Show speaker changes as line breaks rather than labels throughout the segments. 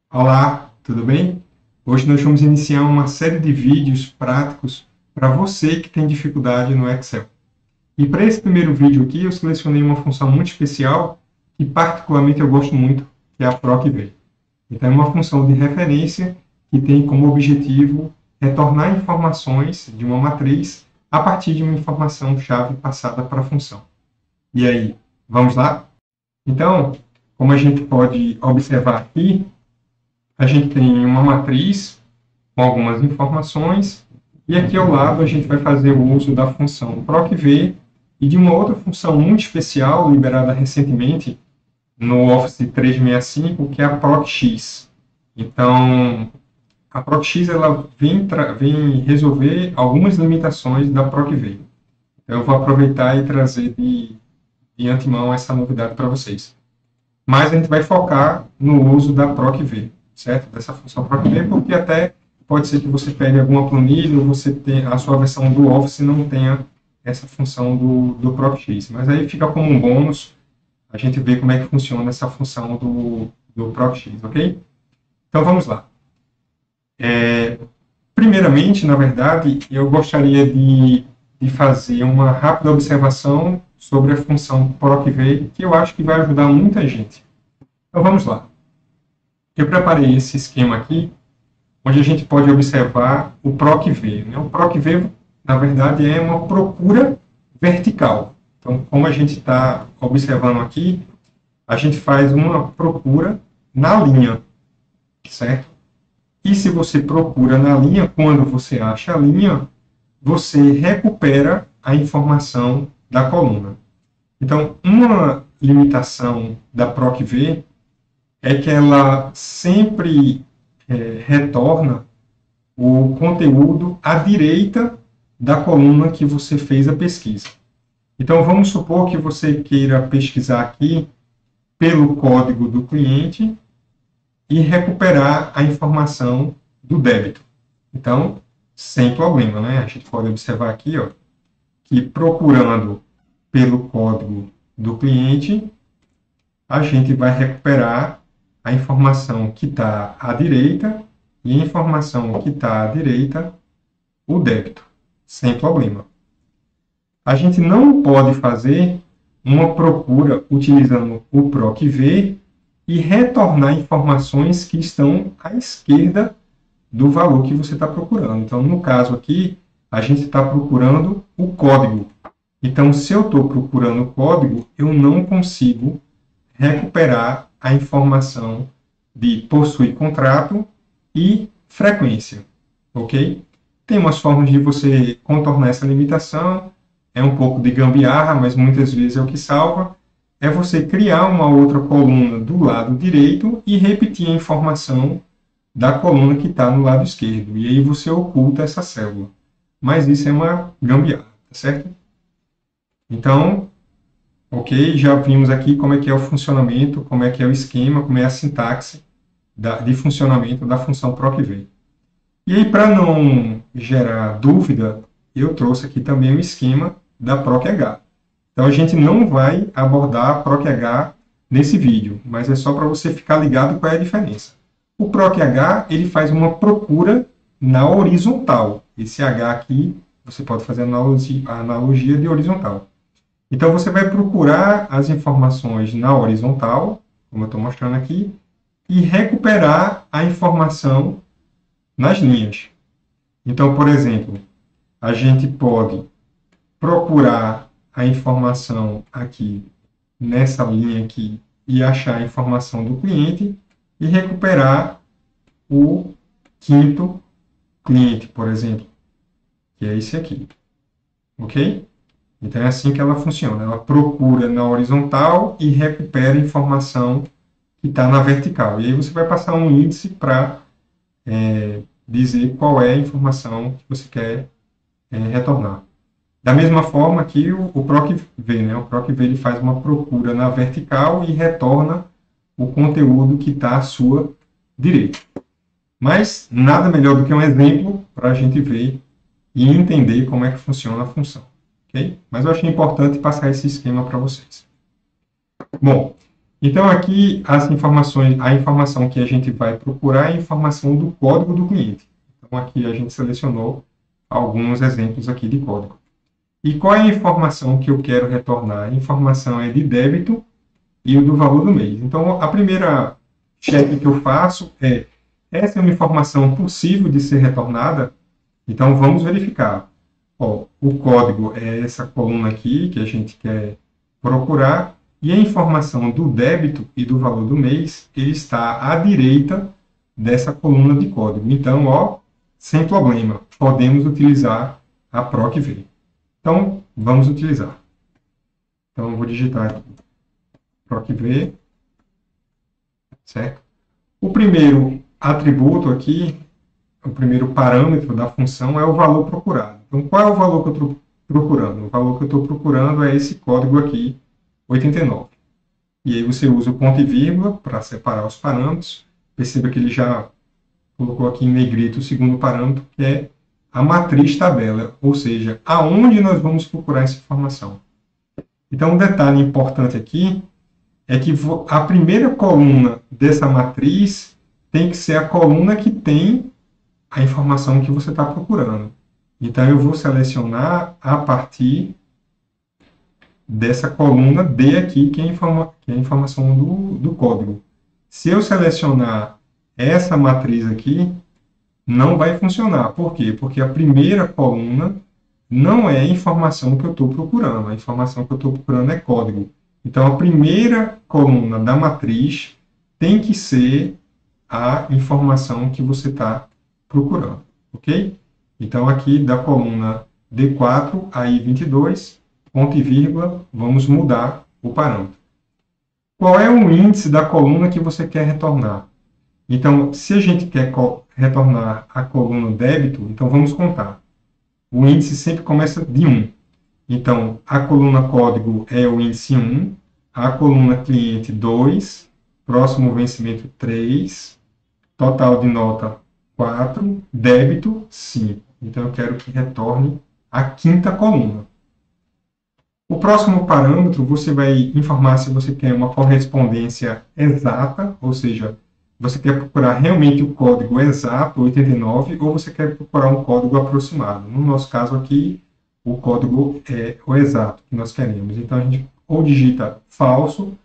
Olá, tudo bem? Hoje nós vamos iniciar uma série de vídeos práticos para você que tem dificuldade no Excel. E para esse primeiro vídeo aqui, eu selecionei uma função muito especial que particularmente eu gosto muito, que é a PROC-V. Então é uma função de referência que tem como objetivo retornar informações de uma matriz a partir de uma informação-chave passada para a função. E aí, vamos lá? Então, como a gente pode observar aqui, a gente tem uma matriz com algumas informações, e aqui ao lado a gente vai fazer o uso da função PROC-V e de uma outra função muito especial, liberada recentemente no Office 365, que é a PROC-X. Então, a PROC-X ela vem resolver algumas limitações da PROC-V. Eu vou aproveitar e trazer de antemão essa novidade para vocês. Mas a gente vai focar no uso da PROC-V, certo? Dessa função PROC-V, porque até pode ser que você pegue alguma planilha ou você tenha, a sua versão do Office não tenha essa função do PROC-X. Mas aí fica como um bônus a gente ver como é que funciona essa função do PROC-X, ok? Então vamos lá. Primeiramente, na verdade, eu gostaria de fazer uma rápida observação sobre a função PROC-V, que eu acho que vai ajudar muita gente. Então vamos lá. Eu preparei esse esquema aqui, onde a gente pode observar o PROC-V. Né? O PROC-V, na verdade, é uma procura vertical. Então, como a gente está observando aqui, a gente faz uma procura na linha, certo? E se você procura na linha, quando você acha a linha, você recupera a informação da coluna. Então, uma limitação da PROC-V é que ela sempre retorna o conteúdo à direita da coluna que você fez a pesquisa. Então, vamos supor que você queira pesquisar aqui pelo código do cliente e recuperar a informação do débito. Então, sem problema, né? A gente pode observar aqui, ó, que procurando pelo código do cliente, a gente vai recuperar a informação que está à direita e a informação que está à direita, o débito, sem problema. A gente não pode fazer uma procura utilizando o PROC-V e retornar informações que estão à esquerda do valor que você está procurando. Então, no caso aqui, a gente está procurando o código. Então, se eu estou procurando o código, eu não consigo recuperar a informação de possui contrato e frequência, ok? Tem umas formas de você contornar essa limitação, é um pouco de gambiarra, mas muitas vezes é o que salva, é você criar uma outra coluna do lado direito e repetir a informação da coluna que está no lado esquerdo, e aí você oculta essa célula. Mas isso é uma gambiarra, tá certo? Então, ok, já vimos aqui como é que é o funcionamento, como é que é o esquema, como é a sintaxe de funcionamento da função PROC-V. E aí, para não gerar dúvida, eu trouxe aqui também o esquema da PROC-H. Então, a gente não vai abordar a PROC-H nesse vídeo, mas é só para você ficar ligado qual é a diferença. O PROC-H, ele faz uma procura na horizontal. Esse H aqui, você pode fazer a analogia de horizontal. Então, você vai procurar as informações na horizontal, como eu estou mostrando aqui, e recuperar a informação nas linhas. Então, por exemplo, a gente pode procurar a informação aqui nessa linha aqui e achar a informação do cliente e recuperar o quinto cliente, por exemplo, que é esse aqui. Ok? Então, é assim que ela funciona. Ela procura na horizontal e recupera a informação que está na vertical. E aí você vai passar um índice para dizer qual é a informação que você quer retornar. Da mesma forma que o PROC-V, né? O PROC-V ele faz uma procura na vertical e retorna o conteúdo que está à sua direita. Mas nada melhor do que um exemplo para a gente ver e entender como é que funciona a função. Okay? Mas eu achei importante passar esse esquema para vocês. Bom, Então, aqui, a informação que a gente vai procurar é a informação do código do cliente. Então, aqui a gente selecionou alguns exemplos aqui de código. E qual é a informação que eu quero retornar? A informação é de débito e o do valor do mês. Então, a primeira check que eu faço é: essa é uma informação possível de ser retornada? Então, vamos verificar. Ó, o código é essa coluna aqui que a gente quer procurar, e a informação do débito e do valor do mês ele está à direita dessa coluna de código. Então, ó, sem problema, podemos utilizar a PROC-V. Então, vamos utilizar. Então, eu vou digitar aqui PROC-V, certo? O primeiro atributo aqui, o primeiro parâmetro da função é o valor procurado. Então, qual é o valor que eu estou procurando? O valor que eu estou procurando é esse código aqui, 89. E aí você usa o ponto e vírgula para separar os parâmetros. Perceba que ele já colocou aqui em negrito o segundo parâmetro, que é a matriz tabela, ou seja, aonde nós vamos procurar essa informação. Então, um detalhe importante aqui é que a primeira coluna dessa matriz tem que ser a coluna que tem a informação que você está procurando. Então, eu vou selecionar a partir dessa coluna D aqui, que é a informação do código. Se eu selecionar essa matriz aqui, não vai funcionar. Por quê? Porque a primeira coluna não é a informação que eu estou procurando. A informação que eu estou procurando é código. Então, a primeira coluna da matriz tem que ser a informação que você está procurando. Ok? Então, aqui da coluna D4 a I22, ponto e vírgula, vamos mudar o parâmetro. Qual é o índice da coluna que você quer retornar? Então, se a gente quer retornar a coluna débito, então vamos contar. O índice sempre começa de 1. Então, a coluna código é o índice 1, a coluna cliente 2, próximo vencimento 3, total de nota 4, débito 5. Então, eu quero que retorne a quinta coluna. O próximo parâmetro, você vai informar se você quer uma correspondência exata, ou seja, você quer procurar realmente o código exato, 89, ou você quer procurar um código aproximado. No nosso caso aqui, o código é o exato que nós queremos. Então, a gente ou digita falso,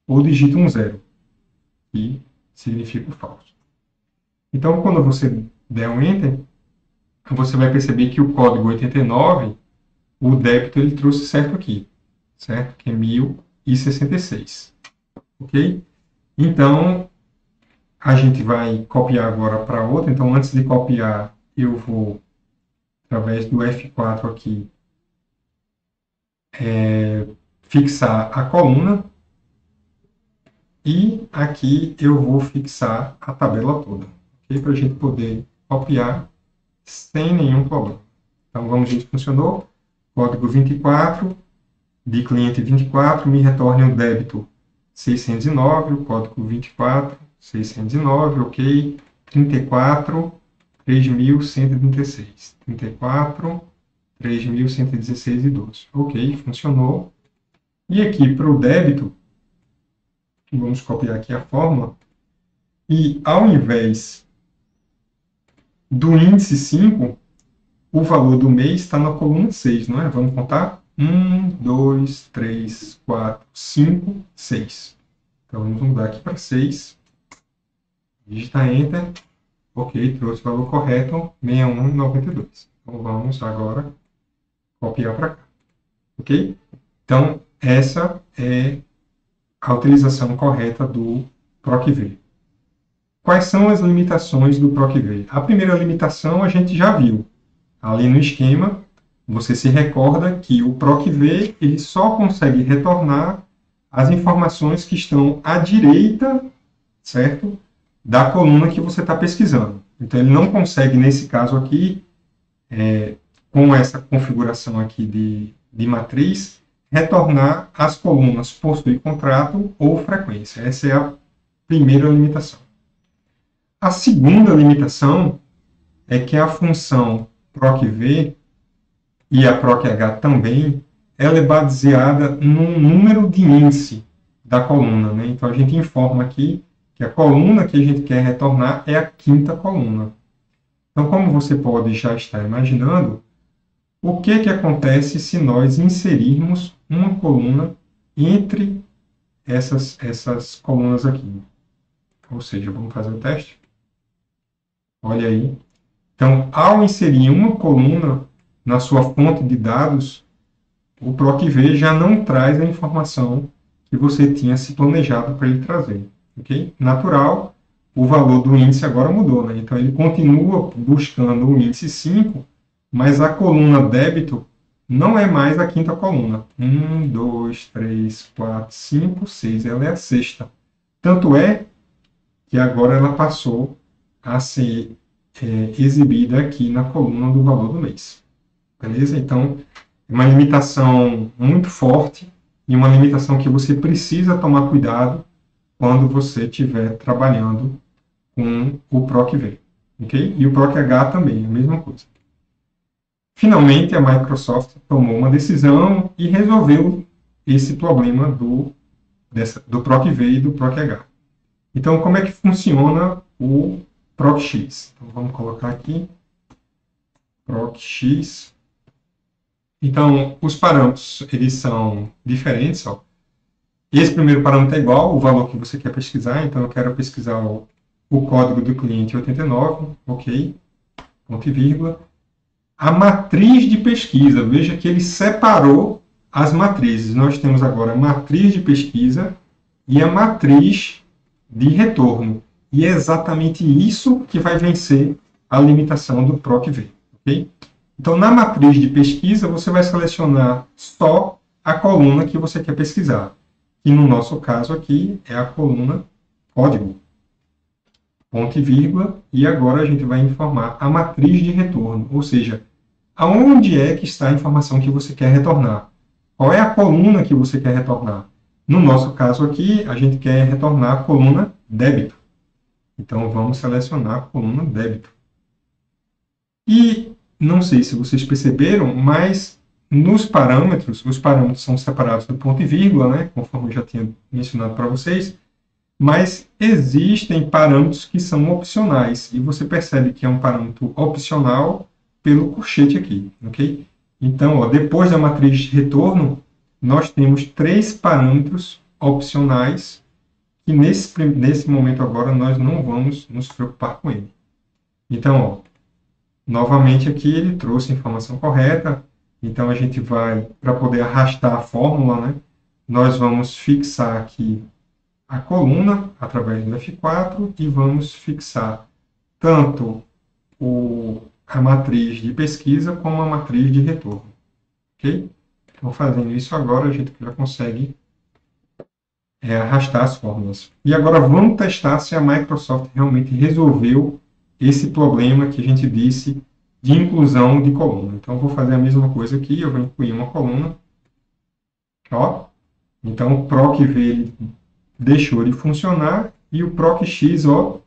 ou digita um 0, que significa o falso. Então, quando você der um Enter, você vai perceber que o código 89, o débito ele trouxe certo aqui, certo? Que é 1066, ok? Então, a gente vai copiar agora para outra. Então, antes de copiar, eu vou, através do F4 aqui, fixar a coluna. E aqui eu vou fixar a tabela toda, ok? Para a gente poder copiar sem nenhum problema. Então, vamos ver se funcionou. Código 24, de cliente 24, me retorne o débito 609, o código 24, 609, ok. 34, 3.136. 34, 3.116 e 12. Ok, funcionou. E aqui para o débito, vamos copiar aqui a fórmula. E ao invés do índice 5, o valor do mês está na coluna 6, não é? Vamos contar? 1, 2, 3, 4, 5, 6. Então, vamos mudar aqui para 6. Digitar Enter. Ok, trouxe o valor correto, 61,92. Então, vamos agora copiar para cá. Ok? Então, essa é a utilização correta do PROC-V. Quais são as limitações do PROC-V? A primeira limitação a gente já viu. Ali no esquema, você se recorda que o PROC-V ele só consegue retornar as informações que estão à direita, certo? Da coluna que você está pesquisando. Então, ele não consegue, nesse caso aqui, com essa configuração aqui de matriz, retornar as colunas possui contrato ou frequência. Essa é a primeira limitação. A segunda limitação é que a função PROC-V e a PROC-H também, ela é baseada num número de índice da coluna, né? Então, a gente informa aqui que a coluna que a gente quer retornar é a quinta coluna. Então, como você pode já estar imaginando, o que acontece se nós inserirmos uma coluna entre essas colunas aqui? Ou seja, vamos fazer o teste? Olha aí. Então, ao inserir uma coluna na sua fonte de dados, o PROC-V já não traz a informação que você tinha se planejado para ele trazer. Okay? Natural, o valor do índice agora mudou. Né? Então, ele continua buscando o índice 5, mas a coluna débito não é mais a quinta coluna. 1, 2, 3, 4, 5, 6. Ela é a sexta. Tanto é que agora ela passou a ser exibida aqui na coluna do valor do mês. Beleza? Então, é uma limitação muito forte e uma limitação que você precisa tomar cuidado quando você estiver trabalhando com o PROC-V. Okay? E o PROC-H também, a mesma coisa. Finalmente, a Microsoft tomou uma decisão e resolveu esse problema do PROC-V e do PROC-H. Então, como é que funciona o PROC-X? Então, vamos colocar aqui PROC-X. Então, os parâmetros, eles são diferentes. Ó. Esse primeiro parâmetro é igual, o valor que você quer pesquisar. Então, eu quero pesquisar o código do cliente 89, ok, ponto e vírgula. A matriz de pesquisa, veja que ele separou as matrizes. Nós temos agora a matriz de pesquisa e a matriz de retorno. E é exatamente isso que vai vencer a limitação do PROC-V. Okay? Então, na matriz de pesquisa, você vai selecionar só a coluna que você quer pesquisar. Que no nosso caso aqui é a coluna código. Ponto e vírgula. E agora a gente vai informar a matriz de retorno. Ou seja, aonde é que está a informação que você quer retornar? Qual é a coluna que você quer retornar? No nosso caso aqui, a gente quer retornar a coluna débito. Então, vamos selecionar a coluna débito. E não sei se vocês perceberam, mas nos parâmetros, os parâmetros são separados do ponto e vírgula, né, conforme eu já tinha mencionado para vocês, mas existem parâmetros que são opcionais. E você percebe que é um parâmetro opcional pelo colchete aqui. Okay? Então, ó, depois da matriz de retorno, nós temos 3 parâmetros opcionais que nesse momento agora nós não vamos nos preocupar com ele. Então, ó, novamente aqui ele trouxe a informação correta, então a gente vai, para poder arrastar a fórmula, né, nós vamos fixar aqui a coluna através do F4 e vamos fixar tanto a matriz de pesquisa como a matriz de retorno. Ok? Então, fazendo isso agora, a gente já consegue arrastar as fórmulas. E agora vamos testar se a Microsoft realmente resolveu esse problema que a gente disse de inclusão de coluna. Então, eu vou fazer a mesma coisa aqui, eu vou incluir uma coluna. Ó. Então, o PROC-V ele deixou de funcionar e o PROC-X, ó,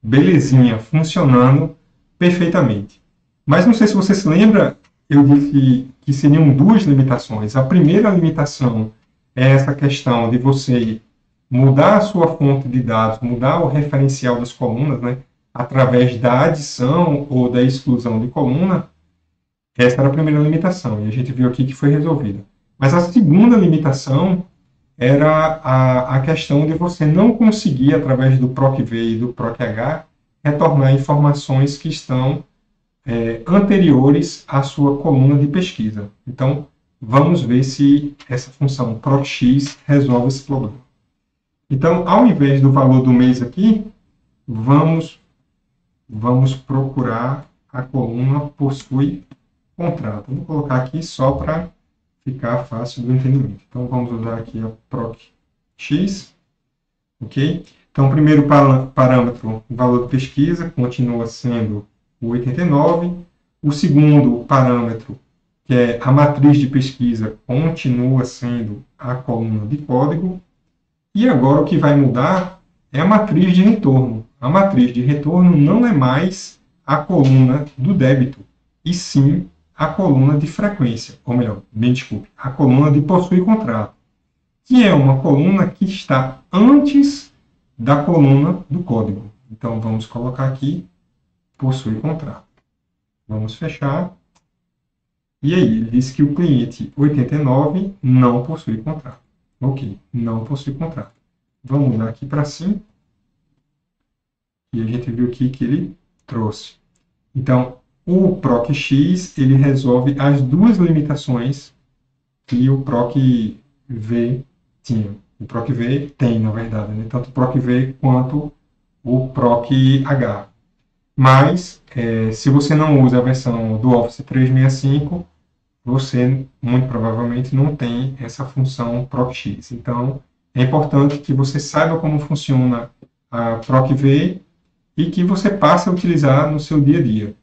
belezinha, funcionando perfeitamente. Mas não sei se você se lembra, eu disse que seriam 2 limitações. A primeira limitação é essa questão de você mudar a sua fonte de dados, mudar o referencial das colunas, né, através da adição ou da exclusão de coluna. Essa era a primeira limitação, e a gente viu aqui que foi resolvida. Mas a segunda limitação era a questão de você não conseguir, através do PROC-V e do PROC-H, retornar informações que estão anteriores à sua coluna de pesquisa. Então, vamos ver se essa função PROC-X resolve esse problema. Então, ao invés do valor do mês aqui, vamos procurar a coluna possui contrato. Vou colocar aqui só para ficar fácil do entendimento. Então, vamos usar aqui a PROC-X. Ok? Então, o primeiro parâmetro, o valor de pesquisa, continua sendo o 89. O segundo parâmetro, que é a matriz de pesquisa, continua sendo a coluna de código. E agora o que vai mudar é a matriz de retorno. A matriz de retorno não é mais a coluna do débito, e sim a coluna de frequência, ou melhor, bem desculpe, a coluna de possui contrato. que é uma coluna que está antes da coluna do código. Então, vamos colocar aqui, possui contrato. Vamos fechar. E aí, ele disse que o cliente 89 não possui contrato. Ok, não possui contrato. Vamos mudar aqui para sim. E a gente viu aqui que ele trouxe. Então, o PROC-X ele resolve as duas limitações que o PROC-V tinha. O PROC-V tem, na verdade, né? Tanto o PROC-V quanto o PROC-H. Mas, se você não usa a versão do Office 365, você muito provavelmente não tem essa função PROC-X. Então, é importante que você saiba como funciona a PROC-V e que você passe a utilizar no seu dia a dia.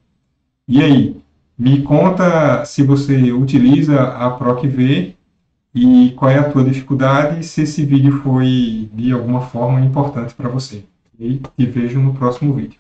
E aí, me conta se você utiliza a PROC-V e qual é a tua dificuldade, se esse vídeo foi de alguma forma importante para você. E te vejo no próximo vídeo.